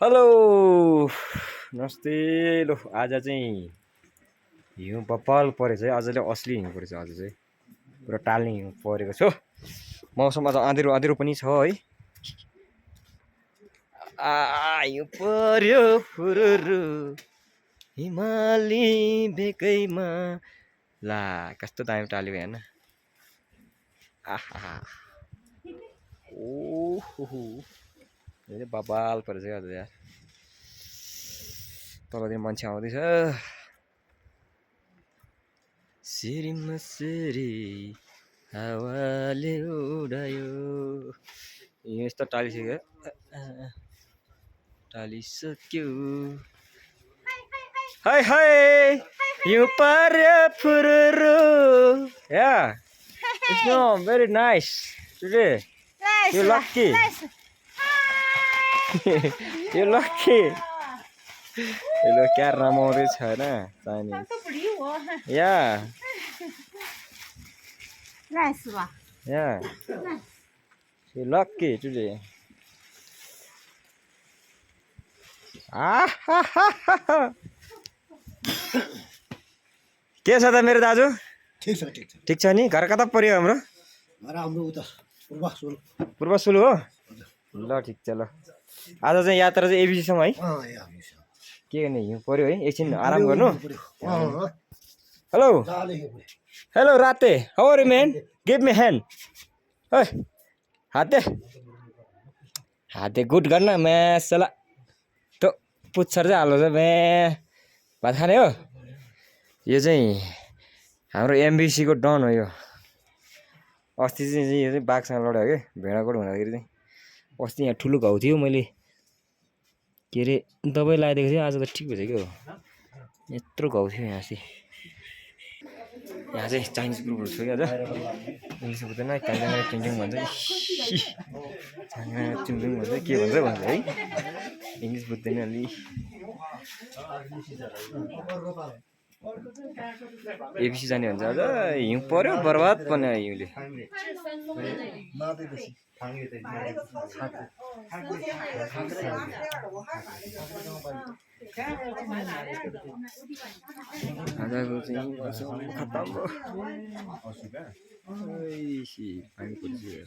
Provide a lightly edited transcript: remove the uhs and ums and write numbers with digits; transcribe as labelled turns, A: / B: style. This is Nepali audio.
A: हेलो नमस्ते। लो आज चाहिँ हिउँ बप्पल परेछ है। अझले असली हिउँ परेछ आज चाहिँ पुरा टाल्ने हिउँ परेको छ। मौसम अझ अँधेरो अँधेरो पनि छ है। हिउँ पर्यो फुरुरु हिमाली बेकैमा। ला कस्तो दामी टाल्यो हेर्न। आहा ओहो बबाल परेछ आज यार। तलतिर मान्छे आउँदैछ। सिरिम सिरी हावाले उडायो। यस्तो टालिसक्यो टालिसक्यो। हाय हाय हिउँ पर्यो फुरुरु। Yeah it's no very nice today. You lucky you lucky. यसले क्या रमाउँदै छ हैन Chinese. Yeah yeah you lucky today. के छ त मेरो दाजु?
B: ठीक छ
A: ठिक छ नि? घर कता पर्यो हाम्रो?
B: हाम्रो उता
A: पूर्व सुलु हो। ल ठिक छ ल। आज चाहिँ यात्रा चाहिँ एबिसीसम्म है। के गर्ने हिउँ पर्यो है। एकछिन आराम गर्नु। हेलो हेलो राते how are you man? Give me hand. ओए हाते हाते गुड गर्न म्यासला। त पुच्छर चाहिँ हाल्नु छ म्या। भात खाने हो? यो चाहिँ हाम्रो एमबिसीको डन हो यो। अस्ति चाहिँ यो चाहिँ बाघसँग लड्यो कि भेडाकोट हुँदाखेरि चाहिँ। अस्ति यहाँ ठुलो घाउ थियो। मैले के अरे दबाई लगाइदिएको थिएँ। आज त ठिक भएछ क्या हो। यत्रो घाउ थियो यहाँ चाहिँ। यहाँ चाहिँ चाइनिज ग्रुपहरू छ कि आज। इङ्ग्लिस बुझ्दैन चाइना चुङचुङ भन्छ कि चाइना चुङचुङ भन्छ के भन्छ है। इङ्ग्लिस बुझ्दैन अलि। एबिसी जाने भन्छ आज। हिउँ पर्यो बर्बाद पर्ने हिउँले। आजको चाहिँ खतम भयो। पानी परिसक्यो।